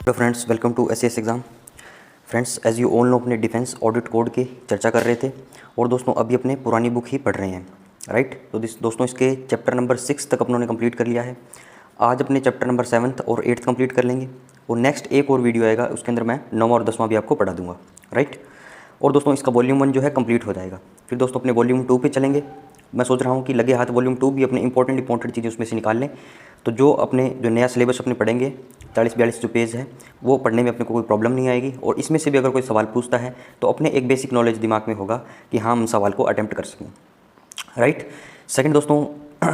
Hello friends, welcome to SS exam. Friends, as you all know, अपने defence audit code की चर्चा कर रहे थे और दोस्तों अभी अपने पुरानी बुक ही पढ़ रहे हैं, राइट। तो दोस्तों इसके चैप्टर नंबर 6 तक अपनों ने कंप्लीट कर लिया है। आज अपने चैप्टर नंबर 7 और 8 कंप्लीट कर लेंगे और नेक्स्ट एक और वीडियो आएगा, उसके अंदर मैं 9वां और 10वां भी आपको पढ़ा दूंगा, राइट। और दोस्तों इसका वॉल्यूम 1 जो है कंप्लीट हो जाएगा। फिर दोस्तों अपने वॉल्यूम 2 पे चलेंगे। मैं सोच रहा हूँ कि लगे हाथ वॉल्यूम 2 भी अपने इंपॉर्टेंट चीज़ें उसमें से निकाल लें, तो जो नया सिलेबस अपने पढ़ेंगे 40-42 जो पेज है वो पढ़ने में अपने को कोई प्रॉब्लम नहीं आएगी। और इसमें से भी अगर कोई सवाल पूछता है तो अपने एक बेसिक नॉलेज दिमाग में होगा कि हाँ, हम सवाल को अटेम्प्ट कर सकें, राइट। सेकंड दोस्तों,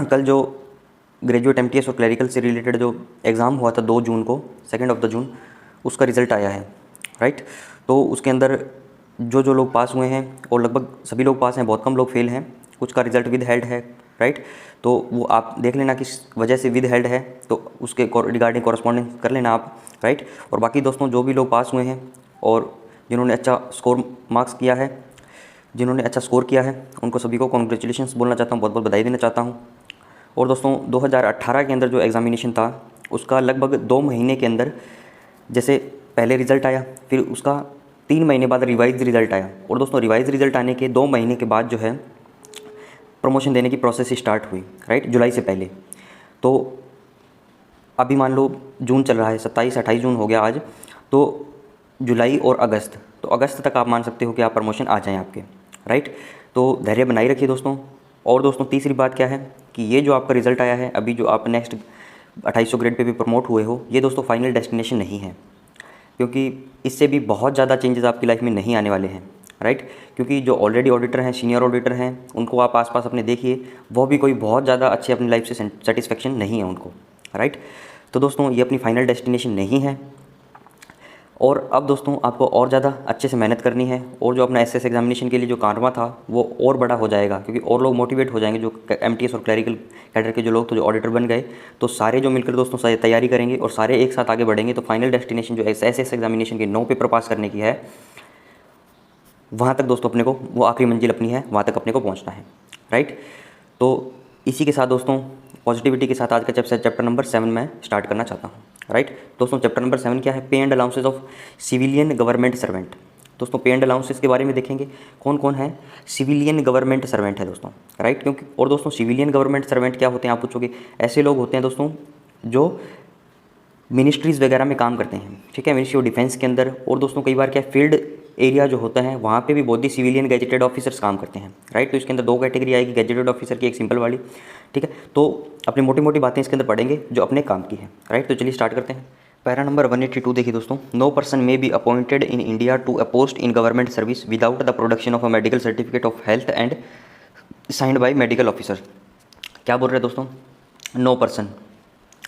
कल जो ग्रेजुएट एमटीएस और क्लरिकल से रिलेटेड जो एग्ज़ाम हुआ था 2 जून को, 2 जून, उसका रिज़ल्ट आया है, राइट। तो उसके अंदर जो लोग पास हुए हैं, और लगभग सभी लोग पास हैं, बहुत कम लोग फेल हैं। कुछ का रिज़ल्ट विद हेल्ड है, राइट। तो वो आप देख लेना किस वजह से विद हेल्ड है, तो उसके रिगार्डिंग कॉरस्पॉन्डेंस कर लेना आप, राइट। और बाकी दोस्तों जो भी लोग पास हुए हैं और जिन्होंने अच्छा स्कोर किया है उनको सभी को कॉन्ग्रेचुलेशंस बोलना चाहता हूँ, बहुत बहुत बधाई देना चाहता हूँ। और दोस्तों 2018 के अंदर जो एग्ज़ामिनेशन था उसका लगभग 2 महीने के अंदर, जैसे पहले रिज़ल्ट आया, फिर उसका 3 महीने बाद रिवाइज रिज़ल्ट आया। और दोस्तों रिवाइज रिज़ल्ट आने के 2 महीने के बाद जो है प्रमोशन देने की प्रोसेस स्टार्ट हुई, राइट, जुलाई से पहले। तो अभी मान लो जून चल रहा है, 27-28 जून हो गया आज, तो जुलाई और अगस्त, तो अगस्त तक आप मान सकते हो कि आप प्रमोशन आ जाएँ आपके, राइट। तो धैर्य बनाए रखिए दोस्तों। और दोस्तों तीसरी बात क्या है कि ये जो आपका रिज़ल्ट आया है, अभी जो आप नेक्स्ट 2800 ग्रेड पे भी प्रमोट हुए हो, ये दोस्तों फाइनल डेस्टिनेशन नहीं है, क्योंकि इससे भी बहुत ज़्यादा चेंजेस आपकी लाइफ में नहीं आने वाले हैं, राइट। क्योंकि जो ऑलरेडी ऑडिटर हैं, सीनियर ऑडिटर हैं, उनको आप आसपास अपने देखिए, वो भी कोई बहुत ज़्यादा अच्छे अपनी लाइफ से सेटिस्फेक्शन नहीं है उनको, राइट। तो दोस्तों ये अपनी फाइनल डेस्टिनेशन नहीं है। और अब दोस्तों आपको और ज़्यादा अच्छे से मेहनत करनी है, और जो अपना एसएस एग्जामिनेशन के लिए जो कारवा था वो और बड़ा हो जाएगा, क्योंकि और लोग मोटिवेट हो जाएंगे। जो एमटीएस और क्लरिकल कैडर के जो लोग तो जो ऑडिटर बन गए, तो सारे जो मिलकर दोस्तों सारी तैयारी करेंगे और सारे एक साथ आगे बढ़ेंगे, तो फाइनल डेस्टिनेशन जो एसएस एग्जामिनेशन के 9 पेपर पास करने की है, वहाँ तक दोस्तों अपने को, वो आखिरी मंजिल अपनी है, वहाँ तक अपने को पहुँचना है, राइट। तो इसी के साथ दोस्तों पॉजिटिविटी के साथ आज का चैप्टर नंबर 7 मैं स्टार्ट करना चाहता हूँ, राइट। दोस्तों चैप्टर नंबर 7 क्या है? पे and allowances of civilian government servant. दोस्तों पे एंड अलाउंसेस के बारे में देखेंगे, कौन कौन है सिविलियन गवर्नमेंट सर्वेंट है दोस्तों, राइट। क्योंकि और दोस्तों सिविलियन गवर्नमेंट सर्वेंट क्या होते हैं, आप पूछोगे। ऐसे लोग होते हैं दोस्तों जो मिनिस्ट्रीज़ वगैरह में काम करते हैं, ठीक है, मिनिस्ट्री ऑफ डिफेंस के अंदर। और दोस्तों कई बार क्या फील्ड एरिया जो होता है वहाँ पे भी बहुत ही सिविलियन गैजेटेड ऑफिसर्स काम करते हैं, राइट। तो इसके अंदर 2 कैटेगरी आएगी, गैजेटेड ऑफिसर की, एक सिंपल वाली, ठीक है। तो अपनी मोटी मोटी बातें इसके अंदर पढ़ेंगे जो अपने काम की है, राइट। तो चलिए स्टार्ट करते हैं। पैरा नंबर 182 देखिए दोस्तों, no person may be appointed in India to a post in government service without the production of a medical certificate of health and signed by medical officer. क्या बोल रहे हैं दोस्तों? नो पर्सन,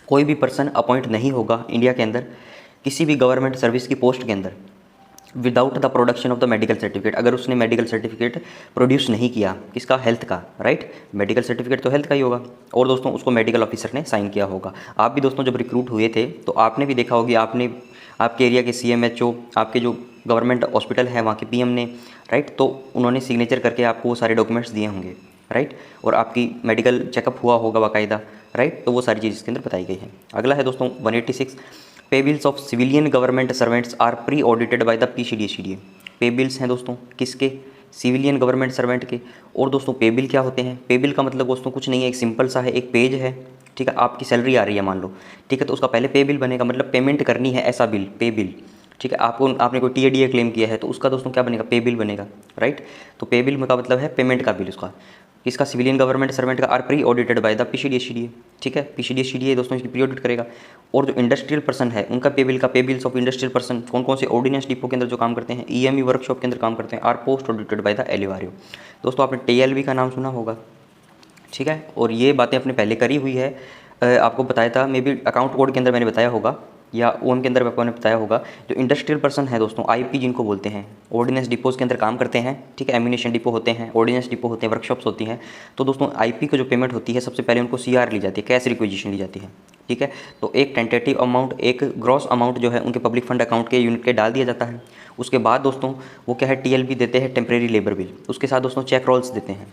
कोई भी person appoint नहीं होगा India के अंदर किसी भी गवर्नमेंट सर्विस की पोस्ट के अंदर without the production of the medical certificate, अगर उसने मेडिकल सर्टिफिकेट प्रोड्यूस नहीं किया, किसका? हेल्थ का, राइट। मेडिकल सर्टिफिकेट तो हेल्थ का ही होगा, और दोस्तों उसको मेडिकल ऑफिसर ने साइन किया होगा। आप भी दोस्तों जब रिक्रूट हुए थे तो आपने भी देखा होगी, आपने आपके एरिया के सीएमएचओ, आपके जो गवर्नमेंट हॉस्पिटल है वहाँ के पीएम ने, राइट, तो उन्होंने सिग्नेचर करके आपको वो सारे डॉक्यूमेंट्स दिए होंगे, राइट। और आपकी मेडिकल चेकअप हुआ होगा बाकायदा, राइट। तो वो सारी चीज़ इसके अंदर बताई गई है। अगला है दोस्तों 186, pay bills of civilian government servants are pre audited by the PCDCDA. Pay bills हैं दोस्तों किसके? सिविलियन गवर्नमेंट सर्वेंट के। और दोस्तों पे बिल क्या होते हैं? पे बिल का मतलब दोस्तों कुछ नहीं है, एक सिंपल सा है, एक पेज है, ठीक है। आपकी सैलरी आ रही है मान लो, ठीक है, तो उसका पहले पे बिल बनेगा, मतलब पेमेंट करनी है, ऐसा बिल, पे बिल, ठीक है। आपने कोई टीएडीए क्लेम किया है तो उसका दोस्तों क्या बनेगा? पे बिल बनेगा, राइट। तो पे बिल का मतलब है पेमेंट का बिल उसका, किसका? सिविलियन गवर्नमेंट सर्वेंट का। Are pre audited by the PCDCDA, ठीक है। पीसीडीसीडीए दोस्तों इसकी प्री ऑडिट करेगा। और जो इंडस्ट्रियल पर्सन है उनका पे बिल का, पे बिल्स ऑफ इंडस्ट्रियल पर्सन कौन कौन से? ऑर्डिनेंस डिपो के अंदर जो काम करते हैं, ईएमई वर्कशॉप के अंदर काम करते हैं, are post audited by the एलिवारियो। दोस्तों आपने टीएलबी का नाम सुना होगा, ठीक है। और ये बातें अपने पहले करी हुई है, आपको बताया था, मे बी अकाउंट कोड के अंदर मैंने बताया होगा या ओम के अंदर मैंने बताया होगा। जो इंडस्ट्रियल पर्सन है दोस्तों, आईपी जिनको बोलते हैं, ऑर्डिनेंस डिपोज के अंदर काम करते हैं, ठीक है। एम्यूनेशन डिपो होते हैं, ऑर्डिनेंस डिपो होते हैं, वर्कशॉप्स होती हैं। तो दोस्तों आईपी को जो पेमेंट होती है सबसे पहले उनको सीआर ली जाती है, कैश रिक्विजिशन ली जाती है, ठीक है। तो एक टेंटेटिव अमाउंट, एक ग्रॉस अमाउंट जो है उनके पब्लिक फंड अकाउंट के यूनिट के डाल दिया जाता है। उसके बाद दोस्तों वो क्या है? टीएलबी देते हैं, टेम्प्रेरी लेबर बिल। उसके साथ दोस्तों चेक रोल्स देते हैं,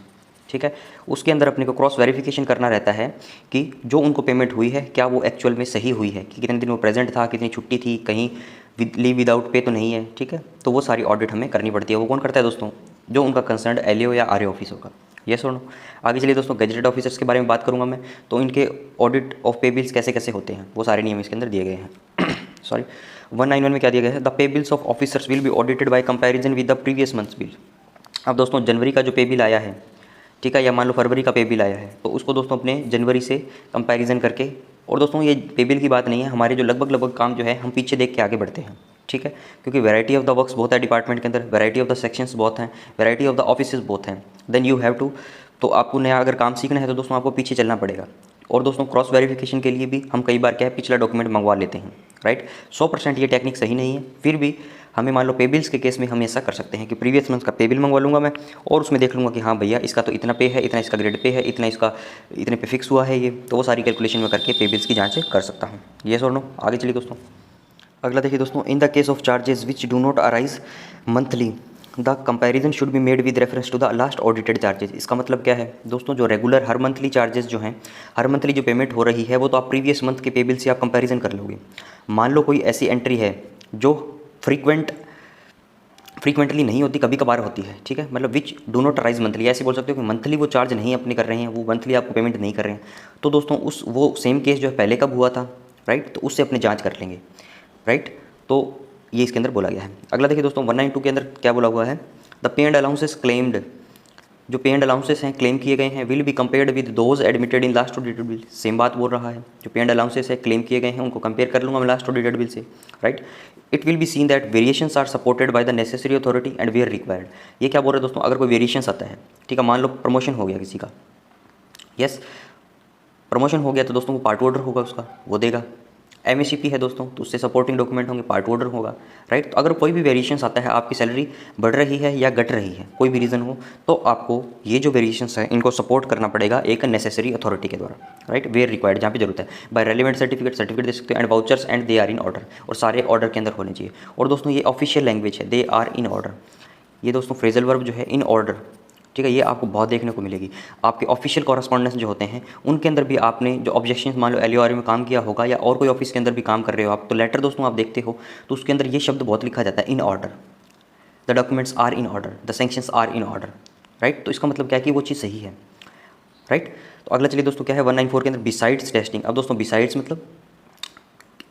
ठीक है। उसके अंदर अपने को क्रॉस वेरिफिकेशन करना रहता है कि जो उनको पेमेंट हुई है क्या वो एक्चुअल में सही हुई है, कि कितने दिन वो प्रेजेंट था, कितनी छुट्टी थी, कहीं लीव विदाउट पे तो नहीं है, ठीक है। तो वो सारी ऑडिट हमें करनी पड़ती है। वो कौन करता है दोस्तों? जो उनका कंसर्न एलओ या आरओ ऑफिस होगा। ये सुनो, आगे चलिए दोस्तों, गैजेटेड ऑफिसर्स के बारे में बात करूंगा मैं। तो इनके ऑडिट ऑफ पे बिल्स कैसे कैसे होते हैं वो सारे नियम इसके अंदर दिए गए हैं। सॉरी, 191 में क्या दिया गया है? The pay bills of officers will be audited bye comparison with the previous months bill. अब दोस्तों जनवरी का जो पे बिल आया है, ठीक है, या मान लो फरवरी का पे बिल आया है, तो उसको दोस्तों अपने जनवरी से कंपैरिजन करके, और दोस्तों ये पे बिल की बात नहीं है, हमारे जो लगभग काम जो है हम पीछे देख के आगे बढ़ते हैं, ठीक है, क्योंकि वैरायटी ऑफ द वर्क्स बहुत है डिपार्टमेंट के अंदर, वैरायटी ऑफ द सेक्शंस बहुत हैं, वैरायटी ऑफ द ऑफिसेज बहुत हैं, देन यू हैव टू, तो आपको नया अगर काम सीखना है तो दोस्तों आपको पीछे चलना पड़ेगा। और दोस्तों क्रॉस वेरिफिकेशन के लिए भी हम कई बार क्या है पिछला डॉक्यूमेंट मंगवा लेते हैं, राइट। 100% ये टेक्निक सही नहीं है, फिर भी हमें मान लो पे बिल्स के केस में हम ऐसा कर सकते हैं कि प्रीवियस मंथ का पे बिल मंगवा लूँगा मैं, और उसमें देख लूँगा कि हाँ भैया इसका तो इतना पे है, इतना इसका ग्रेड पे है, इतना इसका इतने पे फिक्स हुआ है ये, तो वो सारी कैलकुलेशन में करके पे बिल्स की जाँच कर सकता हूँ। ये और नो, आगे चलिए दोस्तों। अगला देखिए दोस्तों, in the case of charges which do not arise monthly the comparison should be made with reference to the last audited charges. इसका मतलब क्या है दोस्तों? जो रेगुलर हर मंथली चार्जेस जो हैं, हर मंथली जो पेमेंट हो रही है, वो तो आप प्रीवियस मंथ के पे बिल से आप कंपैरिजन कर लोगे। मान लो कोई ऐसी एंट्री है जो फ्रीक्वेंटली नहीं होती, कभी कभार होती है, ठीक है, मतलब विच डू नॉट अराइज मंथली, ऐसे बोल सकते हो कि मंथली वो चार्ज नहीं अपने कर रहे हैं, वो मंथली आपको पेमेंट नहीं कर रहे हैं, तो दोस्तों उस वो सेम केस जो है पहले कब हुआ था, राइट, तो उससे अपने जाँच कर लेंगे, राइट। तो ये इसके अंदर बोला गया है। अगला देखिए दोस्तों, 192 के अंदर क्या बोला हुआ है? The pay and allowances claimed, जो पे एंड अलाउंसेस हैं क्लेम किए गए हैं, will be compared with those admitted in last audited bill. Same बात बोल रहा है, जो पे एंड अलाउंसेस है क्लेम किए गए हैं उनको कंपेयर कर लूँगा मैं लास्ट ऑडिटेड बिल से, right. It will be seen that variations are supported by the necessary authority and where required. ये क्या बोल रहे हैं दोस्तों? अगर कोई वेरिएशंस आता है, ठीक है, मान लो प्रमोशन हो गया किसी का, यस, प्रमोशन हो गया तो दोस्तों वो पार्ट ऑर्डर होगा उसका, वो देगा। एमएससीपी है दोस्तों, तो उससे सपोर्टिंग डॉक्यूमेंट होंगे, पार्ट ऑर्डर होगा, राइट। तो अगर कोई भी वेरिएशंस आता है, आपकी सैलरी बढ़ रही है या घट रही है, कोई भी रीज़न हो, तो आपको ये जो वेरिएशंस है इनको सपोर्ट करना पड़ेगा एक नेसेसरी अथॉरिटी के द्वारा, राइट, वेयर रिक्वायर्ड, जहाँ पे जरूरत है, बाय रेलिवेंट सर्टिफिकेट दे सकते हो, and vouchers and they are in order, और सारे ऑर्डर के अंदर होने चाहिए। और दोस्तों ये ऑफिशियल लैंग्वेज है, दे आर इन ऑर्डर। ये दोस्तों फ्रेजल वर्ब जो है इन ऑर्डर, ठीक है, ये आपको बहुत देखने को मिलेगी। आपके ऑफिशियल कॉरेस्पॉन्डेंस जो होते हैं उनके अंदर भी आपने जो ऑब्जेक्शंस मान लो एलओआर में काम किया होगा, या और कोई ऑफिस के अंदर भी काम कर रहे हो आप, तो लेटर दोस्तों आप देखते हो तो उसके अंदर ये शब्द बहुत लिखा जाता है, in order, the documents are in order, the sanctions are in order, right. तो इसका मतलब क्या है कि वो चीज़ सही है, राइट। तो अगला चलिए दोस्तों क्या है 194 के अंदर बिसाइड्स टेस्टिंग। अब दोस्तों बिसाइड्स मतलब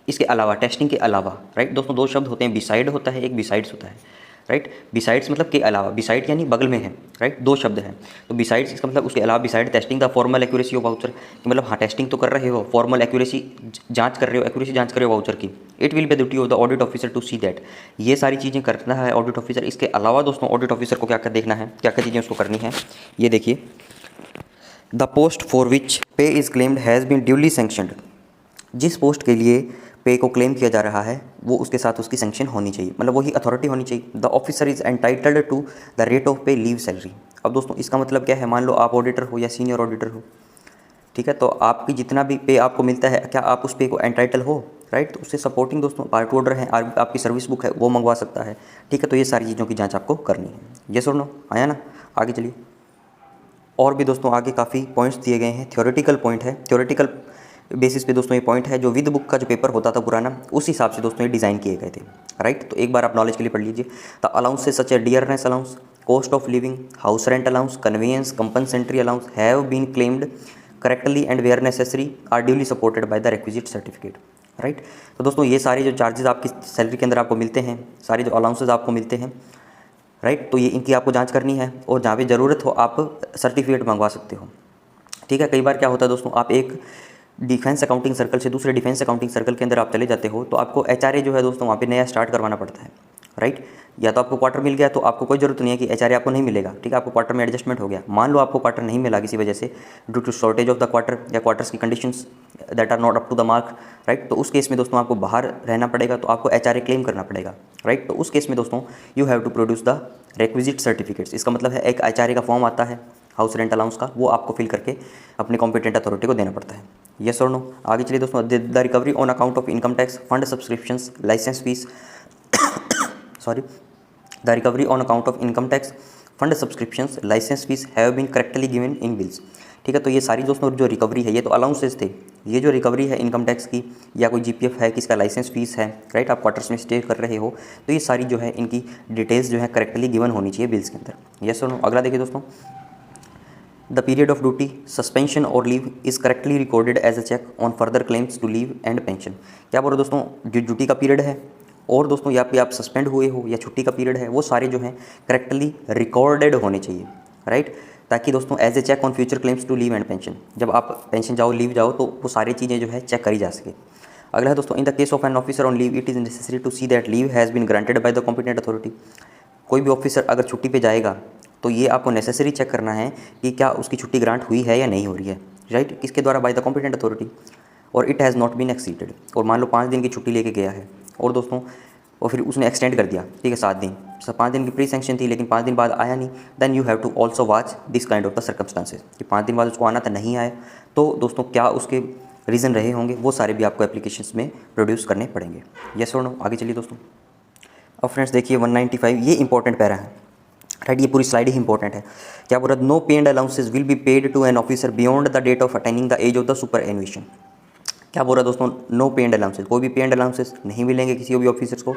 इसके अलावा, टेस्टिंग के अलावा, राइट। दोस्तों दो शब्द होते हैं, बिसाइड होता है, एक बिसाइड्स होता है, राइट। बिसाइड्स मतलब के अलावा, बिसाइड यानी बगल में है, राइट, दो शब्द हैं। तो बिसाइड्स इसका मतलब उसके अलावा, beside testing the formal accuracy of voucher, मतलब हाँ टेस्टिंग तो कर रहे हो, फॉर्मल एक्यूरेसी जांच कर रहे हो, एक्यूरेसी जांच कर रहे हो वाउचर की। It will be duty of the audit officer to see that, ये सारी चीज़ें करना है ऑडिट ऑफिसर। इसके अलावा दोस्तों ऑडिट ऑफिसर को क्या क्या देखना है, क्या क्या चीज़ें उसको करनी है, ये देखिए। The post for which pay is claimed has been duly sanctioned, जिस पोस्ट के लिए पे को क्लेम किया जा रहा है वो उसके साथ उसकी सेंक्शन होनी चाहिए, मतलब वही अथॉरिटी होनी चाहिए। The officer is entitled to the rate of pay leave salary. अब दोस्तों इसका मतलब क्या है? मान लो आप ऑडिटर हो या सीनियर ऑडिटर हो, ठीक है, तो आपकी जितना भी पे आपको मिलता है, क्या आप उस पे को एंटाइटल हो, राइट। तो उससे सपोर्टिंग दोस्तों पार्ट ऑर्डर है, आपकी सर्विस बुक है वो मंगवा सकता है, ठीक है। तो ये सारी चीज़ों की जाँच आपको करनी है। यस और नो, आया ना? आगे चलिए। और भी दोस्तों आगे काफ़ी पॉइंट्स दिए गए हैं, थ्योरेटिकल पॉइंट है, थ्योरेटिकल बेसिस पे दोस्तों ये पॉइंट है, जो विद बुक का जो पेपर होता था पुराना, उस हिसाब से दोस्तों ये डिज़ाइन किए गए थे, राइट। तो एक बार आप नॉलेज के लिए पढ़ लीजिए। द अलाउंस से such a dearness allowance, cost of living, house rent allowance, convenience, compensatory allowance have been claimed correctly and where necessary are duly supported by the requisite certificate, right. तो दोस्तों ये सारे जो चार्जेस आपकी salary के अंदर आपको मिलते हैं, सारे जो अलाउंसेज आपको मिलते हैं, राइट, तो ये इनकी आपको जांच करनी है, और जहाँ पे ज़रूरत हो आप सर्टिफिकेट मंगवा सकते हो, ठीक है। कई बार क्या होता है दोस्तों, आप एक डिफेंस अकाउंटिंग सर्कल से दूसरे डिफेंस अकाउंटिंग सर्कल के अंदर आप चले जाते हो, तो आपको एचआरए जो है दोस्तों वहाँ पे नया स्टार्ट करवाना पड़ता है, राइट। या तो आपको क्वार्टर मिल गया तो आपको कोई ज़रूरत नहीं है कि एचआरए आपको नहीं मिलेगा, ठीक है, आपको क्वार्टर में एडजस्टमेंट हो गया। मान लो आपको क्वार्टर नहीं मिला किसी वजह से, due to shortage of the quarter, या क्वार्टर्स की conditions that are not up to the mark, right. तो उस केस में दोस्तों आपको बाहर रहना पड़ेगा, तो आपको एचआरए क्लेम करना पड़ेगा, राइट। तो उस केस में दोस्तों you have to produce the requisite certificates. इसका मतलब है एक एचआरए का फॉर्म आता है हाउस रेंट अलाउंस का, वो आपको फिल करके अपने कॉम्पिटेंट अथॉरिटी को देना पड़ता है। यस और नो, आगे चलिए दोस्तों। The recovery on account of income tax, fund subscriptions, licence fees, sorry, the recovery on account of income tax, fund subscriptions licence fees have been correctly given in bills. ठीक है, तो ये सारी दोस्तों जो रिकवरी है, ये तो अलाउंसेस थे, ये जो रिकवरी है इनकम टैक्स की या कोई जीपीएफ है, किसका लाइसेंस फीस है, राइट, आप क्वार्टर्स में स्टे कर रहे हो, तो ये सारी जो है इनकी डिटेल्स जो है करेक्टली गिवन होनी चाहिए बिल्स के अंदर। यस और नो। अगला देखिए दोस्तों, the period of duty, suspension और leave is correctly recorded as a check on further claims to leave and pension. क्या बोल रहे हो दोस्तों, जो ड्यूटी का पीरियड है और दोस्तों यहाँ पे आप सस्पेंड हुए हो या छुट्टी का पीरियड है, वो सारे जो हैं करेक्टली रिकॉर्डेड होने चाहिए, राइट, ताकि दोस्तों as a check on future claims to leave and pension, जब आप पेंशन जाओ, लीव जाओ, तो वो सारी चीज़ें जो है चेक करी जा सके। अगला है दोस्तों, in the case of an officer on leave it is necessary to see that leave has been granted by the competent authority. कोई भी ऑफिसर अगर छुट्टी पे जाएगा तो ये आपको नेसेसरी चेक करना है कि क्या उसकी छुट्टी ग्रांट हुई है या नहीं हो रही है, राइट, किसके द्वारा, बाय द कॉम्पिटेंट अथॉरिटी, और it has not been exceeded. और मान लो 5 दिन की छुट्टी लेके गया है और दोस्तों और फिर उसने एक्सटेंड कर दिया, ठीक है, 7 दिन, 5 दिन की प्री सैंक्शन थी लेकिन 5 दिन बाद आया नहीं, then you have to also watch this kind of the circumstances कि 5 दिन बाद उसको आना था, नहीं आया, तो दोस्तों क्या उसके रीज़न रहे होंगे, वो सारे भी आपको एप्लीकेशंस में प्रोड्यूस करने पड़ेंगे। यस और नो। आगे चलिए दोस्तों। अब फ्रेंड्स देखिए 195, ये इंपॉर्टेंट पैरा है, राइट, ये पूरी स्लाइड ही इंपॉर्टेंट है। क्या बोल रहा है, no pay and allowances will be paid to an officer beyond the date of attaining the age of the superannuation. क्या बोल रहा है दोस्तों, नो पे एंड अलाउंसेज, कोई भी पे एंड अलाउंसेज नहीं मिलेंगे किसी भी ऑफिसर्स को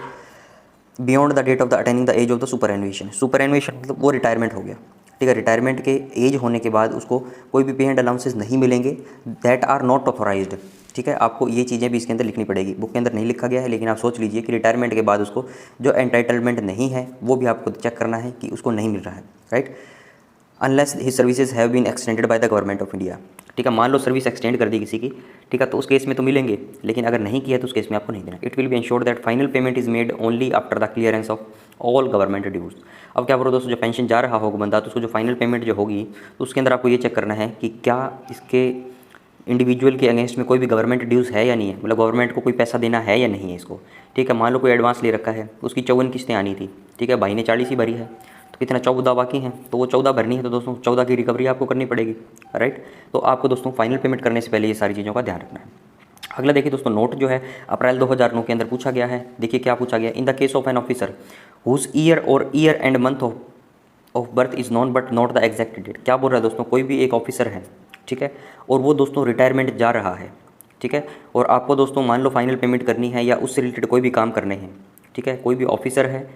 beyond the date of the attaining the age of the superannuation. Superannuation मतलब वो रिटायरमेंट हो गया, ठीक है, रिटायरमेंट के एज होने के बाद उसको कोई भी पे एंड अलाउंसेज नहीं मिलेंगे, दैट आर नॉट ऑथोराइज्ड। ठीक है, आपको ये चीज़ें भी इसके अंदर लिखनी पड़ेगी, बुक के अंदर नहीं लिखा गया है, लेकिन आप सोच लीजिए कि रिटायरमेंट के बाद उसको जो एंटाइटलमेंट नहीं है वो भी आपको चेक करना है कि उसको नहीं मिल रहा है, right, unless his services have been extended by the government of India. ठीक है, मान लो सर्विस एक्सटेंड कर दी किसी की, ठीक है, तो उस केस में तो मिलेंगे, लेकिन अगर नहीं किया तो उस केस में आपको नहीं देना। It will be ensured that final payment is made only after the clearance of all government dues. अब क्या बोलो दोस्तों, जो पेंशन जा रहा होगा बंदा, तो उसको जो फाइनल पेमेंट जो होगी तो उसके अंदर आपको ये चेक करना है कि क्या इसके इंडिविजुअल के अगेंस्ट में कोई भी गवर्नमेंट ड्यूज़ है या नहीं है, मतलब गवर्नमेंट को कोई पैसा देना है या नहीं है इसको। ठीक है, मान लो कोई एडवांस ले रखा है, उसकी 54 किस्तें आनी थी, ठीक है, भाई ने 40 ही भरी है, तो कितना 14 बाकी हैं, तो वो 14 भरनी है, तो दोस्तों 14 की रिकवरी आपको करनी पड़ेगी, राइट। तो आपको दोस्तों फाइनल पेमेंट करने से पहले ये सारी चीज़ों का ध्यान रखना है। अगला देखिए दोस्तों, नोट जो है अप्रैल 2009 के अंदर पूछा गया है। देखिए क्या पूछा गया, in the case of an officer whose year और year and month of birth is known but not the exact date. क्या बोल रहा है दोस्तों, कोई भी एक ऑफिसर है, ठीक है, और वो दोस्तों रिटायरमेंट जा रहा है, ठीक है, और आपको दोस्तों मान लो फाइनल पेमेंट करनी है या उससे रिलेटेड कोई भी काम करने हैं, ठीक है, कोई भी ऑफिसर है,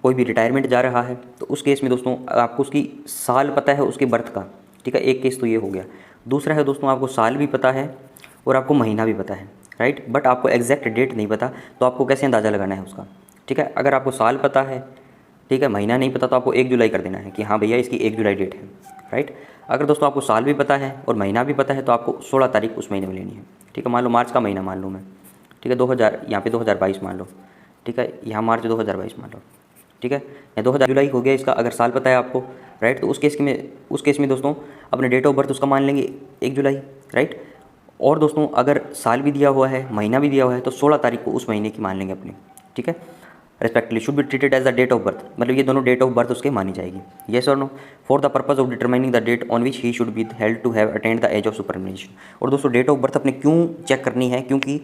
कोई भी रिटायरमेंट जा रहा है, तो उस केस में दोस्तों आपको उसकी साल पता है उसके बर्थ का, ठीक है, एक केस तो ये हो गया। दूसरा है दोस्तों, आपको साल भी पता है और आपको महीना भी पता है, राइट, बट आपको एग्जैक्ट डेट नहीं पता, तो आपको कैसे अंदाज़ा लगाना है उसका। ठीक है, अगर आपको साल पता है, ठीक है, महीना नहीं पता, तो आपको 1 जुलाई कर देना है कि हाँ भैया इसकी 1 जुलाई डेट है, राइट। अगर दोस्तों आपको साल भी पता है और महीना भी पता है, तो आपको 16 तारीख उस महीने में लेनी है। ठीक है, मान लो मार्च का महीना मान लो मैं, ठीक है, 2000 यहाँ पे 2022 मान लो, ठीक है, यहाँ मार्च 2022 मान लो, ठीक है, या 2000 जुलाई हो गया इसका, अगर साल पता है आपको, राइट, तो उस केस में दोस्तों अपने डेट ऑफ बर्थ उसका मान लेंगे 1 जुलाई, राइट। और दोस्तों अगर साल भी दिया हुआ है, महीना भी दिया हुआ है, तो 16 तारीख को उस महीने की मान लेंगे अपनी, ठीक है। Respectively should be treated as the date of birth, मतलब ये दोनों डेट ऑफ बर्थ उसके मानी जाएगी। येस और no, for the purpose of determining the date on which he should be held to have attained the age of superannuation. और दोस्तों date of birth अपने क्यों चेक करनी है, क्योंकि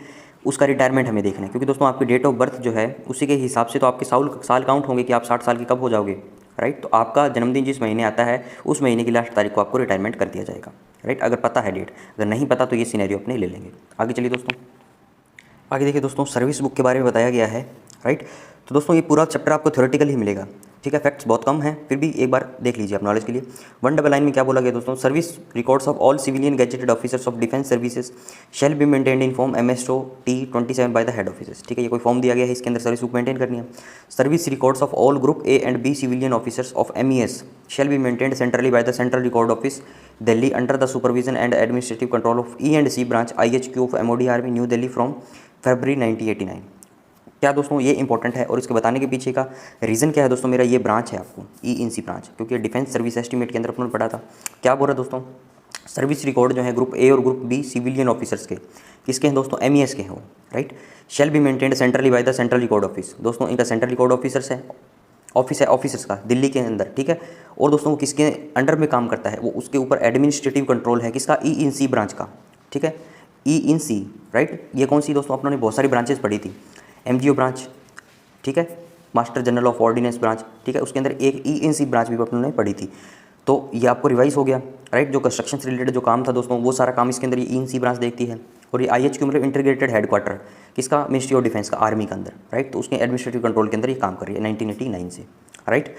उसका रिटायरमेंट हमें देखना है, क्योंकि दोस्तों आपकी डेट ऑफ बर्थ जो है उसी के हिसाब से तो आपके साल काउंट होंगे कि आप 60 साल के कब हो जाओगे, राइट। तो आपका जन्मदिन जिस महीने आता है उस महीने की लास्ट तारीख को आपको रिटायरमेंट कर दिया जाएगा, राइट, अगर पता है डेट। अगर नहीं पता तो ये सिनेरियो अपने ले लेंगे। आगे चलिए दोस्तों, आगे देखिए दोस्तों, सर्विस बुक के बारे में बताया गया है, राइट। तो दोस्तों ये पूरा चैप्टर आपको थ्योरेटिकल ही मिलेगा, ठीक है, फैक्ट्स बहुत कम हैं, फिर भी एक बार देख लीजिए आप नॉलेज के लिए। 199 में क्या बोला गया दोस्तों, service records of all civilian gazetted officers of defence services shell be maintained in form MSO-T 27 by the head officers. ठीक है, ये कोई फॉर्म दिया गया है, इसके अंदर सर्विस बुक मेंटेन करनी है। Service records of all group A and B civilian officers of MES shall be maintained centrally by the central record office Delhi under the supervision and administrative control of E and C branch IHQ ऑफ MOD army new Delhi from February 1989। क्या दोस्तों ये important है, और इसके बताने के पीछे का रीज़न क्या है दोस्तों, मेरा ये ब्रांच है आपको ENC ब्रांच, क्योंकि डिफेंस सर्विस एस्टीमेट के अंदर अपने पढ़ा था। क्या बोल रहा है दोस्तों, सर्विस रिकॉर्ड जो है ग्रुप A और ग्रुप B सिविलियन ऑफिसर्स के, किसके हैं दोस्तों, MES के हैं वो, right. Shell be maintained centrally by the central record office, दोस्तों इनका सेंट्रल रिकॉर्ड ऑफिसर्स है, ऑफिसर्स का दिल्ली के अंदर, ठीक है। और दोस्तों वो किसके अंडर में काम करता है, वो उसके ऊपर एडमिनिस्ट्रेटिव कंट्रोल है किसका, ENC ब्रांच का, ठीक है, ENC, राइट। ये कौन सी दोस्तों, अपनों ने बहुत सारी ब्रांचेस पढ़ी थी, MGO ब्रांच, ठीक है, master general of ordnance branch, ठीक है, उसके अंदर एक ENC ब्रांच भी अपनों ने पढ़ी थी, तो ये आपको रिवाइज हो गया, राइट। जो कंस्ट्रक्शन से रिलेटेड जो काम था दोस्तों, वो सारा काम इसके अंदर ये ENC ब्रांच देखती है। और ये IHQ मतलब इंटीग्रेटेड हेडक्वार्टर किसका, मिनिस्ट्री ऑफ डिफेंस का, आर्मी के अंदर, राइट। तो उसके एडमिनिस्ट्रेटिव कंट्रोल के अंदर ये काम कर रही है 1989 से, राइट।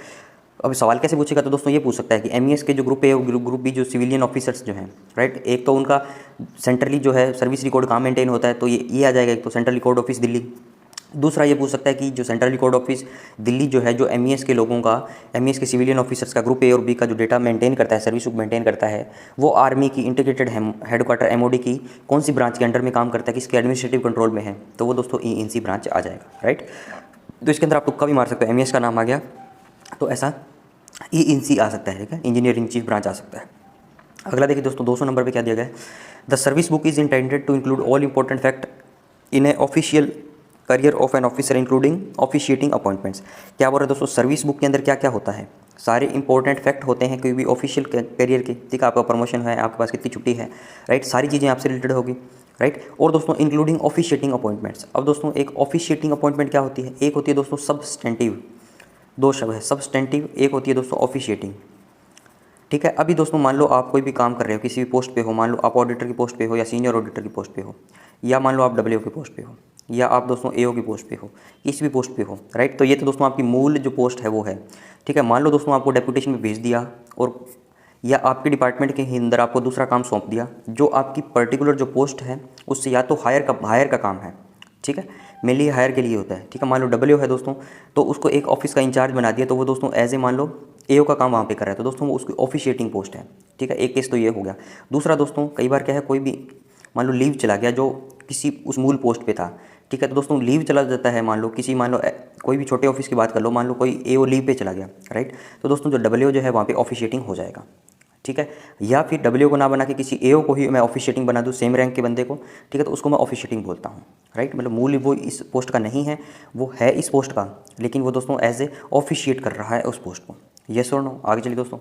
अब सवाल कैसे पूछेगा, तो दोस्तों ये पूछ सकता है कि MES के जो ग्रुप ए और ग्रुप बी जो सिविलियन ऑफिसर्स जो हैं, राइट, एक तो उनका सेंट्रली जो है सर्विस रिकॉर्ड कहाँ मेंटेन होता है, तो ये आ जाएगा, एक तो सेंट्रल रिकॉर्ड ऑफिस दिल्ली। दूसरा ये पूछ सकता है कि जो सेंट्रल रिकॉर्ड ऑफिस दिल्ली जो है, जो MES के लोगों का, MES के सिविलियन ऑफिसर्स का ग्रुप ए और बी का जो डेटा मेंटेन करता है, सर्विस बुक मेंटेन करता है, वो आर्मी की इंटीग्रेटेड हेडक्वार्टर MOD की कौन सी ब्रांच के अंडर में काम करता है, किसके एडमिनिस्ट्रेटिव कंट्रोल में है, तो वो दोस्तों ENC ब्रांच आ जाएगा, राइट। तो इसके अंदर आप तुक्का भी मार सकते हो, MES का नाम आ गया तो ऐसा ENC आ सकता है, ठीक है, इंजीनियरिंग चीफ ब्रांच आ सकता है। अगला देखिए दोस्तों 200 नंबर पे क्या दिया गया है, the service book is intended to include all important fact in a official career of an officer including officiating appointments. क्या बोल रहे हैं दोस्तों, सर्विस बुक के अंदर क्या क्या होता है, सारे इंपॉर्टेंट फैक्ट होते हैं कोई भी ऑफिशियल करियर के, ठीक है, आपका प्रमोशन है, आपके पास कितनी छुट्टी है, राइट, सारी चीज़ें आपसे रिलेटेड होगी, राइट। और दोस्तों इंक्लूडिंग ऑफिशिएटिंग अपॉइंटमेंट्स। अब दोस्तों एक ऑफिशिएटिंग अपॉइंटमेंट क्या होती है, एक होती है दोस्तों सब्सटेंटिव, दो शब्द है सब्सटेंटिव, एक होती है दोस्तों ऑफिशिएटिंग, ठीक है। अभी दोस्तों मान लो आप कोई भी काम कर रहे हो, किसी भी पोस्ट पे हो, मान लो आप ऑडिटर की पोस्ट पे हो या सीनियर ऑडिटर की पोस्ट पे हो, या मान लो आप WO की पोस्ट पे हो, या आप दोस्तों AO की पोस्ट पे हो, किसी भी पोस्ट पे हो, राइट। तो ये तो दोस्तों आपकी मूल जो पोस्ट है वो है, ठीक है। मान लो दोस्तों आपको डेपुटेशन में भेज दिया, और या आपके डिपार्टमेंट के अंदर आपको दूसरा काम सौंप दिया, जो आपकी पर्टिकुलर जो पोस्ट है उससे या तो हायर का काम है, ठीक है, मेनली हायर के लिए होता है, ठीक है। मान लो WO है दोस्तों, तो उसको एक ऑफिस का इंचार्ज बना दिया, तो वो दोस्तों एज ए मान लो AO का काम वहाँ पे कर रहा है, तो दोस्तों वो उसकी ऑफिशिएटिंग पोस्ट है, ठीक है। एक केस तो ये हो गया। दूसरा दोस्तों कई बार क्या है, कोई भी मान लो लीव चला गया जो किसी उस मूल पोस्ट पे था, ठीक है, तो दोस्तों लीव चला जाता है, मान लो कोई भी छोटे ऑफिस की बात कर लो, मान लो कोई AO लीव पे चला गया, राइट, तो दोस्तों जो WO जो है वहाँ पे ऑफिशिएटिंग हो जाएगा, ठीक है। या फिर WO को ना बना के किसी AO को ही मैं ऑफिशिएटिंग बना दूँ, सेम रैंक के बंदे को, ठीक है, तो उसको मैं ऑफिशिएटिंग बोलता हूँ, राइट। मतलब मूल वो इस पोस्ट का नहीं है, वो है इस पोस्ट का, लेकिन वो दोस्तों एज ए ऑफिशिएट कर रहा है उस पोस्ट को। येस और नो। आगे चलिए दोस्तों,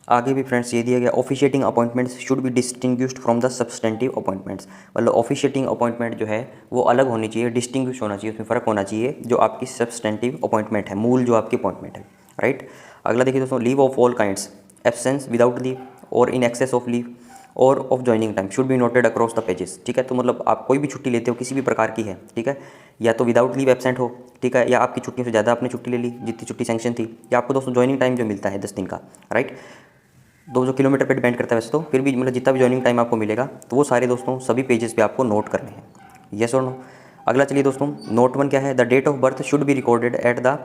आगे भी फ्रेंड्स ये दिया गया, officiating appointments should be distinguished from the substantive appointments. मतलब ऑफिशिएटिंग अपॉइंटमेंट जो है वो अलग होनी चाहिए, डिस्टिंग्विश होना चाहिए, उसमें फ़र्क होना चाहिए जो आपकी सब्सटेंटिव अपॉइंटमेंट है, मूल जो आपकी अपॉइंटमेंट है, राइट। अगला देखिए दोस्तों, leave of all kinds, absence without leave और इन एक्सेस ऑफ लीव और of joining time should be noted across the pages, ठीक है। तो मतलब आप कोई भी छुट्टी लेते हो किसी भी प्रकार की है, ठीक है, या तो विदाउट लीव एब्सेंट हो, ठीक है, या आपकी छुट्टियों से ज़्यादा आपने छुट्टी ले ली जितनी छुट्टी सैंक्शन थी, या आपको दोस्तों ज्वाइनिंग टाइम जो मिलता है 10 दिन का, राइट, 200 किलोमीटर पे डिपेंड करता है वैसे तो, फिर भी मतलब जितना भी ज्वाइनिंग टाइम आपको मिलेगा तो वो सारे दोस्तों सभी पेजेस पे आपको नोट करने हैं। येस और नो। अगला चलिए दोस्तों, नोट 1 क्या है, the date of birth should be recorded at the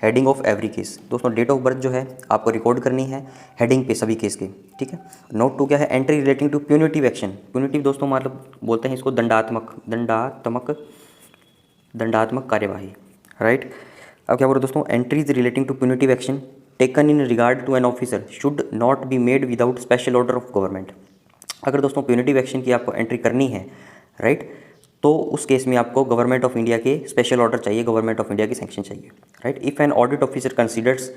heading of every case. दोस्तों डेट ऑफ बर्थ जो है आपको रिकॉर्ड करनी है हेडिंग पे सभी केस के, ठीक है। नोट 2 क्या है, entry relating to punitive action. Punitive दोस्तों मतलब बोलते हैं इसको दंडात्मक कार्यवाही, राइट। अब क्या बोल रहे दोस्तों, entries relating to punitive action taken in regard to an officer should not be made without special order of government. अगर दोस्तों प्यूनिटिव एक्शन की आपको एंट्री करनी है, राइट, तो उस केस में आपको गवर्नमेंट ऑफ इंडिया के स्पेशल ऑर्डर चाहिए, गवर्नमेंट ऑफ इंडिया की सैंक्शन चाहिए, right. If an audit officer considers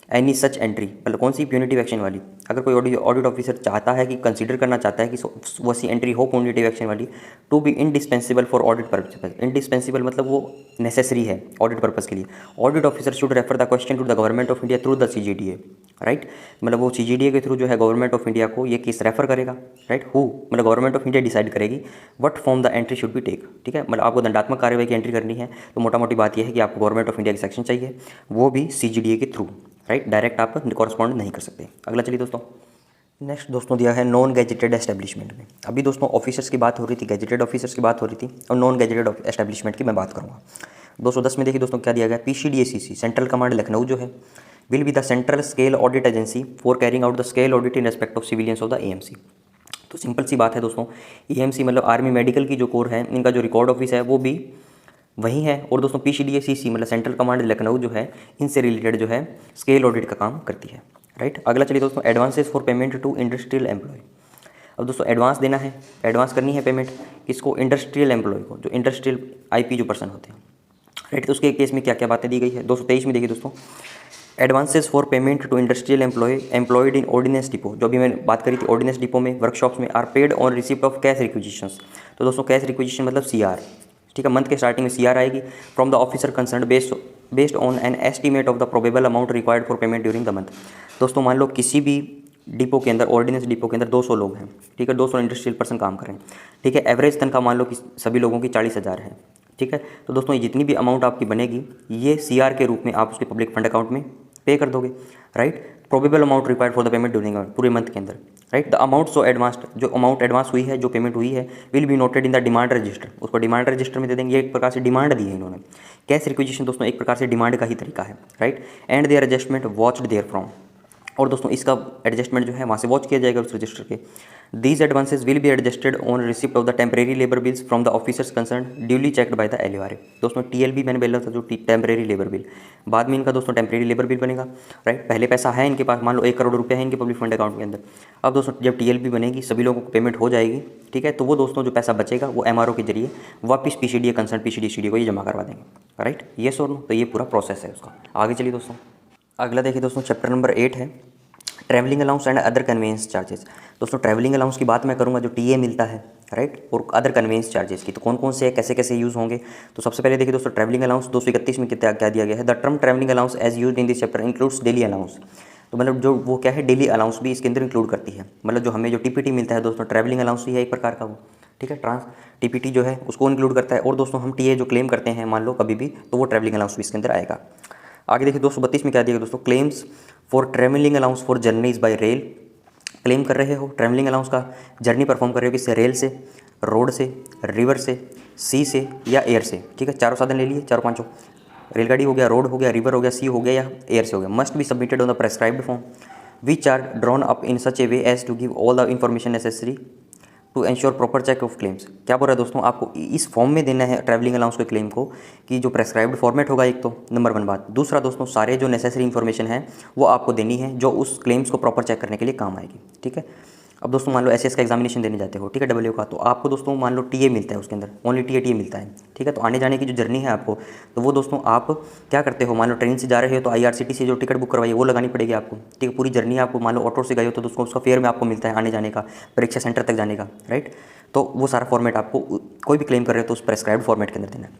any such entry, मतलब कौन सी प्यूनिटिव एक्शन वाली, अगर कोई ऑडिट ऑफिसर चाहता है कि कंसीडर करना चाहता है कि वैसी एंट्री हो प्यूनिटिव एक्शन वाली, to be indispensable for audit purpose. Indispensable मतलब वो नेसेसरी है ऑडिट पर्पज के लिए। Audit officer should refer the question to the government of India through the CGDA, right. मतलब वो CGDA के थ्रू जो है गवर्नमेंट ऑफ इंडिया को ये केस रेफर करेगा, राइट। मतलब गवर्नमेंट ऑफ इंडिया डिसाइड करेगी what form the entry should be take, ठीक है। मतलब आपको दंडात्मक कार्रवाई की एंट्री करनी है तो मोटा मोटी बात यह है कि आपको गवर्नमेंट ऑफ इंडिया की सेक्शन चाहिए, वो भी CGDA के थ्रू, राइट, डायरेक्ट आप कॉरस्पॉन्ड नहीं कर सकते। अगला चलिए दोस्तों, नेक्स्ट दोस्तों दिया है नॉन गैजेटेड एस्टेब्लिशमेंट में। अभी दोस्तों ऑफिसर्स की बात हो रही थी, गैजेटेड ऑफिसर्स की बात हो रही थी, और नॉन गैजेटेड एस्टेब्लिशमेंट की मैं बात करूँगा। 210 में देखिए दोस्तों क्या दिया गया, PCDACC सेंट्रल कमांड लखनऊ जो है will be the central scale audit agency for carrying out the scale audit in respect of civilians of the AMC। तो सिंपल सी बात है दोस्तों, AMC मतलब आर्मी मेडिकल की जो कोर है, इनका जो रिकॉर्ड ऑफिस है वो भी वही है। और दोस्तों PCDACC मतलब सेंट्रल कमांड लखनऊ जो है इनसे रिलेटेड जो है स्केल ऑडिट का काम करती है, राइट। अगला चलिए दोस्तों, advances for payment to industrial employ. अब दोस्तों एडवांस देना है, एडवांस करनी है पेमेंट किसको, इंडस्ट्रियल एम्प्लॉय को, जो इंडस्ट्रियल IP जो पर्सन होते हैं, राइट। तो उसके केस में क्या क्या बातें दी गई है 223 में देखिए दोस्तों, advances for payment to industrial employed in ordnance depot, जो अभी मैंने बात करी थी ऑर्डिनेंस डिपो में, वर्कशॉप्स में, are paid on receipt of cash requisitions. तो दोस्तों कैश रिक्विजिशन मतलब CR, ठीक है। मंथ के स्टार्टिंग में CR आएगी from the officer concern based based on an estimate of the probable amount required for payment during the month. दोस्तों मान लो किसी भी डिपो के अंदर, ऑर्डिनेंस डिपो के अंदर 200 लोग हैं, ठीक है, 200 इंडस्ट्रियल पर्सन काम कर रहे हैं, ठीक है, एवरेज तनख्वाह मान लो कि सभी लोगों की 40,000 है, ठीक है। तो दोस्तों ये जितनी भी अमाउंट आपकी बनेगी ये CR के रूप में आप उसके पब्लिक फंड अकाउंट में पे कर दोगे, right. Probable amount required for the payment during पूरे मंथ के अंदर, right. The amount so advanced, जो अमाउंट एडवांस हुई है, जो पेमेंट हुई है, will be noted in the demand register, उसको डिमांड रजिस्टर में दे देंगे। ये एक प्रकार से डिमांड दी है इन्होंने। कैश रिक्विजिशन दोस्तों एक प्रकार से डिमांड का ही तरीका है, right. And their adjustment watched therefrom, और दोस्तों इसका एडजस्टमेंट जो है वहाँ से वॉच किया जाएगा उस रजिस्टर के। These advances will be adjusted on receipt of the temporary labour bills from the officers concern duly checked by the LORA। दोस्तों TLB मैंने बोला था, जो टेम्परेरी लेबर बिल, बाद में इनका दोस्तों टेम्परेरी लेबर बिल बनेगा, राइट। पहले पैसा है इनके पास, मान लो 1 करोड़ रुपये है इनके पब्लिक फंड अकाउंट के अंदर। अब दोस्तों जब TLB बनेगी, सभी लोगों को पेमेंट हो जाएगी, ठीक है, तो वो दोस्तों जो पैसा बचेगा वो MRO के जरिए वापस PCDA कंसर्न PCDCD को ये जमा करवा देंगे, राइट। येस और नो, तो ये पूरा प्रोसेस है उसका। आगे चलिए दोस्तों, अगला देखिए दोस्तों, चैप्टर नंबर 8 है travelling allowance and other conveyance charges. दोस्तों ट्रैवलिंग अलाउंस की बात मैं करूंगा, जो TA मिलता है, राइट, और अदर कन्वेंस चार्जेस की, तो कौन कौन से कैसे कैसे यूज़ होंगे। तो सबसे पहले देखिए दोस्तों, ट्रैवलिंग अलाउंस 231 में क्या दिया गया है। The term travelling allowance as used in this chapter includes daily allowance. तो मतलब जो वो क्या है, डेली अलाउंस भी इसके अंदर इंक्लूड करती है। मतलब जो हमें जो TPT मिलता है दोस्तों, ट्रैवलिंग अलाउंस ही है एक प्रकार का वो, ठीक है, TPT जो है उसको इंक्लूड करता है। और दोस्तों हम TA जो क्लेम करते हैं मान लो कभी भी, तो वो ट्रैवलिंग अलाउंस भी इसके अंदर आएगा। आगे देखिए 232 में क्या दिया दोस्तों, claims for travelling allowance for journeys bye rail. Claim कर रहे हो ट्रैवलिंग अलाउंस का, जर्नी परफॉर्म कर रहे हो किससे, रेल से, रोड से, रिवर से, सी से या एयर से, ठीक है। चारों साधन ले लिए, चारों पांचों, रेलगाड़ी हो गया, रोड हो गया, रिवर हो गया, सी हो गया या एयर से हो गया। Must be submitted on the prescribed form which are drawn up in such a way as to give all the information necessary to ensure proper check of claims. क्या बोल रहा है दोस्तों, आपको इस फॉर्म में देना है ट्रैवलिंग अलाउंस के क्लेम को, कि जो प्रेस्क्राइब्ड फॉर्मेट होगा, एक तो नंबर 1 बात। दूसरा दोस्तों, सारे जो नेसेसरी इन्फॉर्मेशन है वो आपको देनी है, जो उस क्लेम्स को प्रॉपर चेक करने के लिए काम आएगी, ठीक है। अब दोस्तों मान लो SS का एग्जामिनेशन देने जाते हो, ठीक है, W का, तो आपको दोस्तों मान लो TA मिलता है उसके अंदर, ओनली TA मिलता है, ठीक है। तो आने जाने की जो जर्नी है आपको, तो वो दोस्तों आप क्या करते हो, मान लो ट्रेन से जा रहे हो तो IRCTC जो टिकट बुक करवाई वो लगानी पड़ेगी आपको, ठीक है। पूरी जर्नी आपको, मान लो ऑटो से गए हो तो दोस्तों उसका फेयर में आपको मिलता है आने जाने का, परीक्षा सेंटर तक जाने का, राइट। तो वो सारा फॉर्मेट आपको कोई भी क्लेम कर रहे हो तो उस प्रेस्क्राइब्ड फॉर्मेट के अंदर देना है।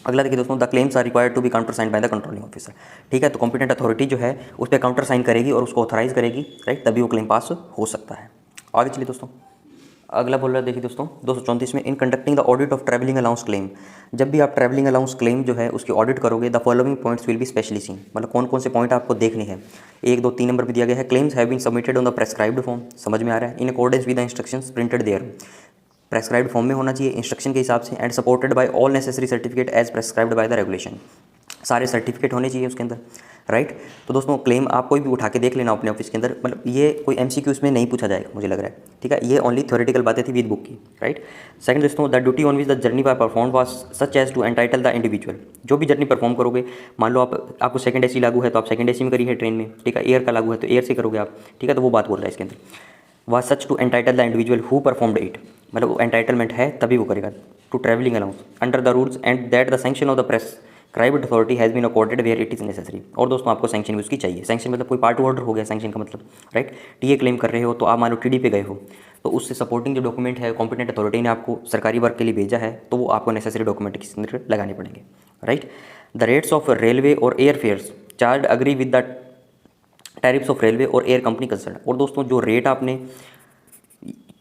अगला देखिए दोस्तों, the claims are required to be counter sign by the controlling officer, ठीक है। तो कॉम्पिटेंट अथॉरिटी जो है उस पर काउंटर साइन करेगी और उसको ऑथराइज करेगी, राइट, तभी वो क्लेम पास हो सकता है। आगे चलिए दोस्तों, अगला बोल रहा है, देखिए दोस्तों 234 में, in conducting the audit of travelling allowance claim. जब भी आप ट्रैवलिंग अलाउंस क्लेम जो है उसकी ऑडिट करोगे, the following points will be specially seen. मतलब कौन कौन से पॉइंट आपको देखने हैं, 1, 2, 3 नंबर पर दिया गया है। Claims have been submitted on the prescribed form, समझ में आ रहा है, in accordance with the instructions printed there. Prescribed form में होना चाहिए, इंस्ट्रक्शन के हिसाब से, and supported by all necessary certificate as prescribed by the regulation. सारे सर्टिफिकेट होने चाहिए उसके अंदर, राइट। तो दोस्तों क्लेम आप कोई भी उठा के देख लेना अपने ऑफिस के अंदर, मतलब ये कोई MCQ इसमें नहीं पूछा जाएगा मुझे लग रहा है, ठीक है। ये ओनली थ्योरेटिकल बातें थी विद बुक की, राइट। सेकंड दोस्तों, the duty on which the journey by perform was such as to entitle the individual. जो भी जर्नी परफॉर्म करोगे, मान लो आपको सेकंड AC लागू है तो आप सेकंड AC में करिए ट्रेन में, ठीक है। एयर का लागू है तो एयर से करोगे आप, ठीक है। तो वो बात बोल रहा है इसके अंदर, was such to entitle the individual who performed it, मतलब वो एंटाइटलमेंट है तभी वो करेगा, to travelling allowance under the rules and that the sanction of the prescribed authority has been accorded where it is necessary. और दोस्तों आपको sanction भी उसकी चाहिए। सैंक्शन मतलब कोई पार्ट ऑर्डर हो गया सैंक्शन का मतलब, राइट। TA क्लेम कर रहे हो तो आप मान लो TD पे गए हो, तो उससे सपोर्टिंग जो डॉक्यूमेंट है कॉम्पिटेंट अथॉरिटी ने आपको सरकारी वर्क के लिए भेजा है, तो वो आपको नेसेसरी डॉक्यूमेंट किसी अंदर लगाने पड़ेंगे, right. The rates of railway और air fares charge agree with the tariffs of railway और एयर कंपनी कंसर्न। और दोस्तों जो रेट आपने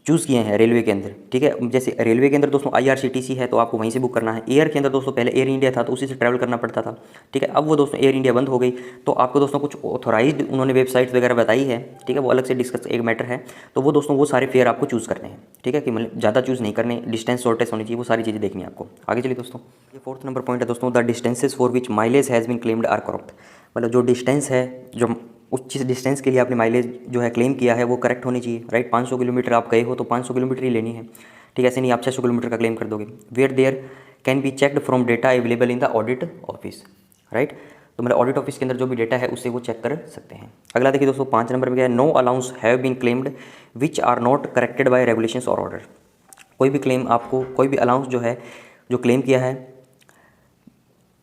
चूज़ किए हैं रेलवे के अंदर, ठीक है, जैसे रेलवे के अंदर दोस्तों IRCTC है तो आपको वहीं से बुक करना है। एयर के अंदर दोस्तों पहले एयर इंडिया था तो उसी से ट्रैवल करना पड़ता था, ठीक है। अब वो दोस्तों एयर इंडिया बंद हो गई, तो आपको दोस्तों कुछ ऑथोराइज्ड उन्होंने वेबसाइट्स वगैरह बताई है, ठीक है, वो अलग से डिस्कस एक मैटर है। तो वो दोस्तों वो सारे फेयर आपको चूज़ करने हैं, ठीक है, कि मतलब ज़्यादा चूज़ नहीं करने, डिस्टेंस शॉर्टेज होनी चाहिए, वो सारी चीज़ें देखनी है आपको। आगे चलिए दोस्तों, ये 4th नंबर पॉइंट है दोस्तों, the distances for which mileage has been claimed are correct. मतलब जो डिस्टेंस है, जो उस चीज़ डिस्टेंस के लिए आपने माइलेज जो है क्लेम किया है वो करेक्ट होनी चाहिए, राइट। 500 किलोमीटर आप गए हो तो 500 किलोमीटर ही लेनी है, ठीक है, ऐसे नहीं आप 600 किलोमीटर का क्लेम कर दोगे। Where there can be checked from data available in the audit office, right. तो मतलब ऑडिट ऑफिस के अंदर जो भी डेटा है उससे वो चेक कर सकते हैं। अगला देखिए दोस्तों 5 नंबर में क्या है, no allowance have been claimed which are not corrected by regulations और ऑर्डर। कोई भी क्लेम आपको, कोई भी अलाउंस जो है जो क्लेम किया है,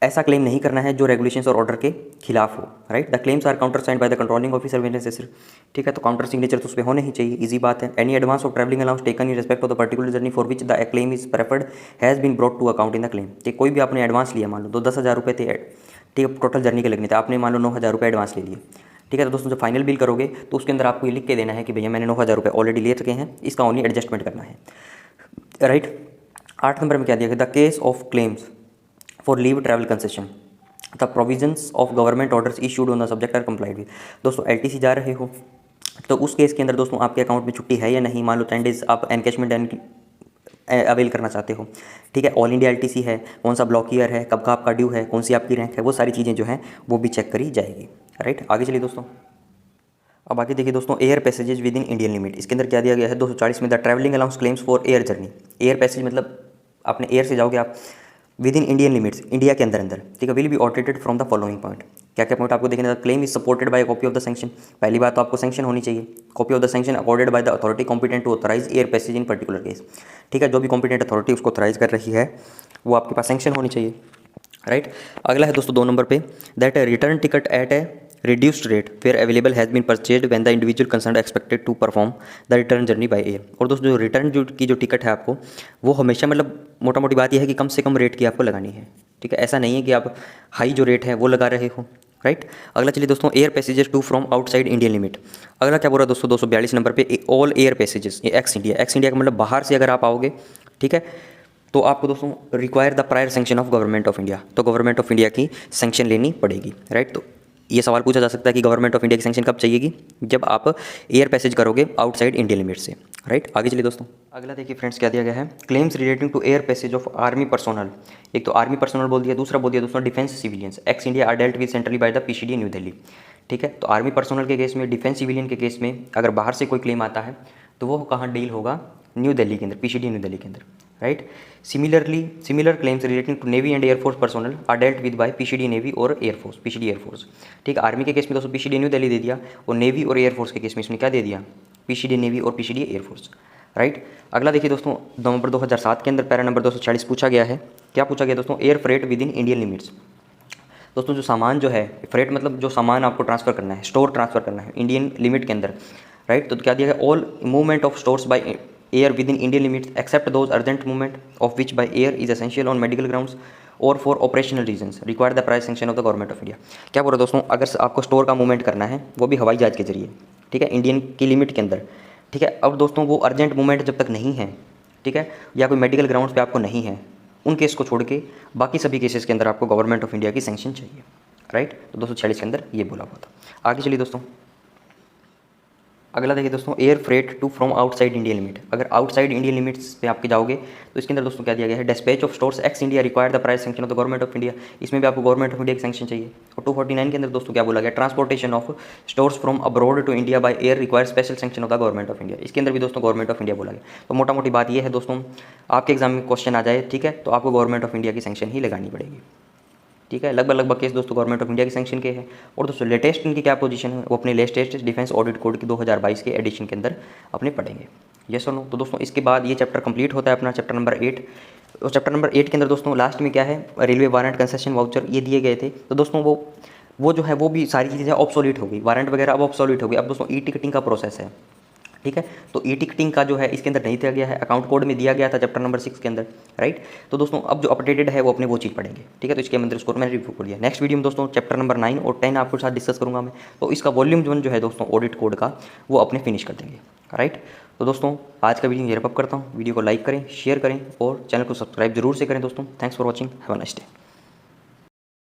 ऐसा क्लेम नहीं करना है जो रेगुलेशंस और ऑर्डर के खिलाफ हो, right. The claims are counter signed by the controlling officer when necessary, ठीक है। तो काउंटर सिग्नेचर तो उस पर होने ही चाहिए, इजी बात है। Any advance of travelling allowance taken in respect of the particular journey for which the claim is preferred has been brought to account in the claim. ठीक, कोई भी आपने एडवांस लिया, मान लो तो 10,000 रुपये थे ठीक है, टोटल जर्नी के लगने थे, आपने मान लो 9,000 रुपये एडवांस ले लिए। ठीक है, तो दोस्तों जब फाइनल बिल करोगे तो उसके अंदर आपको ये लिख के देना है कि भैया मैंने 9,000 रुपये ऑलरेडी ले चुके हैं, इसका ओनली एडजस्टमेंट करना है, राइट। 8 नंबर में क्या दिया गया, the case of claims for leave travel concession the provisions of government orders issued on the subject are complied with. दोस्तों LTC जा रहे हो तो उस केस के अंदर दोस्तों आपके अकाउंट में छुट्टी है या नहीं, मान लो 10 डेज आप एनकैशमेंट अवेल करना चाहते हो। ठीक है, ऑल इंडिया LTC है, कौन सा ब्लॉक ईयर है, कब का आपका ड्यू है, कौन सी आपकी रैंक है, वो सारी चीज़ें जो हैं वो भी चेक करी जाएगी, राइट। आगे चलिए दोस्तों, अब आगे देखिए दोस्तों, air passages within Indian limit. इसके अंदर क्या दिया गया है 240 में, the travelling allowance claims for air journey. Air passage मतलब आपने एयर से जाओगे आप within Indian limits, India के अंदर अंदर, ठीक है, will be audited from the following point. क्या क्या पॉइंट आपको देखना है, claim is supported by copy of the sanction. पहली बात तो आपको सैंक्शन होनी चाहिए, copy of the sanction accorded by the authority competent to authorise air passage in particular case. ठीक है, जो भी कॉम्पिटेंट अथॉरिटी उसको ऑथराइज कर रही है वो आपके पास सैंक्शन होनी चाहिए, राइट। अगला है दोस्तों 2 नंबर पे, that return ticket at a reduced rate where available has been purchased when the individual concerned expected to perform the return journey by air। और दोस्तों जो रिटर्न की जो टिकट है आपको वो हमेशा मतलब मोटा मोटी बात यह है कि कम से कम रेट की आपको लगानी है। ठीक है, ऐसा नहीं है कि आप हाई जो रेट है वो लगा रहे हो, राइट। अगला चलिए दोस्तों, air passages to from outside Indian limit. अगला क्या बोल रहा है दोस्तों 242 नंबर पे, ऑल एयर पैसेजेस, ये एक्स इंडिया का मतलब बाहर से अगर आप आओगे, ठीक है, तो आपको दोस्तों require the prior sanction of government of India, तो गवर्नमेंट ऑफ इंडिया की सैंक्शन लेनी पड़ेगी, राइट। तो ये सवाल पूछा जा सकता है कि गवर्नमेंट ऑफ इंडिया की सैंक्शन कब चाहिएगी, जब आप एयर पैसेज करोगे आउटसाइड इंडियन लिमिट से, राइट। आगे चलिए दोस्तों, अगला देखिए फ्रेंड्स क्या दिया गया है, claims relating to air passage of army personnel. एक तो आर्मी पर्सोनल बोल दिया, दूसरा बोल दिया दोस्तों defence civilians ex India are dealt with centrally by the PCD new Delhi. ठीक है, तो आर्मी पर्सोनल के केस में, डिफेंस सिविलियन के केस में अगर बाहर से कोई क्लेम आता है तो वो कहाँ डील होगा, न्यू दिल्ली के अंदर, PCD न्यू दिल्ली के अंदर, right. Similar claims relating to navy and air force personnel are dealt with by PCD navy और एयरफोर्स, PCD एयरफोर्स। ठीक है, आर्मी के केस में दोस्तों PCD न्यू दिल्ली दे दिया, और नेवी और एयरफोर्स के केस में इसने क्या दे दिया, PCD नेवी और PCD एयरफोर्स, राइट। अगला देखिए दोस्तों नवंबर 2007 के अंदर पैरा नंबर 240 पूछा गया है। क्या पूछा गया दोस्तों, air freight with in Indian limits. दोस्तों जो सामान जो है, फ्रेट मतलब जो सामान आपको ट्रांसफ़र करना है, स्टोर ट्रांसफ़र करना है इंडियन लिमिट के अंदर, राइट। तो क्या दिया गया, all movement of stores by air within Indian limits except those urgent movement of which by air is essential on medical grounds और for operational reasons require the price sanction of the government of India. क्या बोल रहे दोस्तों, अगर आपको store का movement करना है वो भी हवाई जहाज के जरिए, ठीक है, इंडियन की लिमिट के अंदर, ठीक है। अब दोस्तों वो अर्जेंट मूवमेंट जब तक नहीं है, ठीक है, या कोई मेडिकल ग्राउंड्स पे आपको नहीं है, उन केस को छोड़ के बाकी सभी केसेस के अंदर आपको गवर्नमेंट ऑफ इंडिया की सैंक्शन चाहिए, राइट। तो 246 के अंदर ये बोला हुआ था। आगे चलिए दोस्तों, अगला देखिए दोस्तों, air freight to from outside Indian limit. अगर आउटसाइड इंडियन लिमिट्स पे आपके जाओगे तो इसके अंदर दोस्तों क्या दिया गया है, dispatch of stores ex India require the price sanction of the government of India. इसमें भी आपको गवर्नमेंट ऑफ इंडिया की सैंक्शन चाहिए। और 249 के अंदर दोस्तों क्या बोला गया, transportation of stores from abroad to India by air require special sanction of the government of India. इसके अंदर भी दोस्तों गवर्नमेंट ऑफ इंडिया बोला गया। तो मोटा मोटी बात यह है दोस्तों, आपके एग्जाम में क्वेश्चन आ जाए, ठीक है, तो आपको गवर्नमेंट ऑफ इंडिया की सैंक्शन ही लगानी पड़ेगी, ठीक है। लगभग केस दोस्तों गवर्नमेंट ऑफ इंडिया की सैंक्शन के हैं। और दोस्तों लेटेस्ट इनकी क्या पोजीशन है, वो अपने लेटेस्ट डिफेंस ऑडिट कोड की 2022 के एडिशन के अंदर अपने पढ़ेंगे, यस और नो। तो दोस्तों इसके बाद ये चैप्टर कंप्लीट होता है अपना, चैप्टर नंबर 8। और चैप्टर नंबर 8 के अंदर दोस्तों लास्ट में क्या है, रेलवे वारंट कंसेशन वाउचर ये दिए गए थे। तो दोस्तों वो जो है वो भी सारी चीज़ें ऑब्सोलीट हो गई, वारंट वगैरह अब ऑब्सोलीट हो गई। अब दोस्तों टिकटिंग का प्रोसेस है, ठीक है। तो टिकटिंग का जो है इसके अंदर नहीं दिया गया है, अकाउंट कोड में दिया गया था चैप्टर नंबर 6 के अंदर, राइट। तो दोस्तों अब जो अपडेटेड है वो अपने वो चीज़ पढ़ेंगे, ठीक है। तो इसके अंदर स्कोर मैंने रिव्यू कर लिया। नेक्स्ट वीडियो में दोस्तों चैप्टर नंबर 9 और 10 आपके साथ डिस्कस करूंगा मैं। तो इसका वॉल्यूम 1 जो है दोस्तों ऑडिट कोड का वो अपने फिनिश कर देंगे, राइट। तो दोस्तों आज का वीडियो ये रैप अप करता हूँ। वीडियो को लाइक करें, शेयर करें और चैनल को सब्सक्राइब जरूर से करें दोस्तों। Thanks for watching, have a nice day.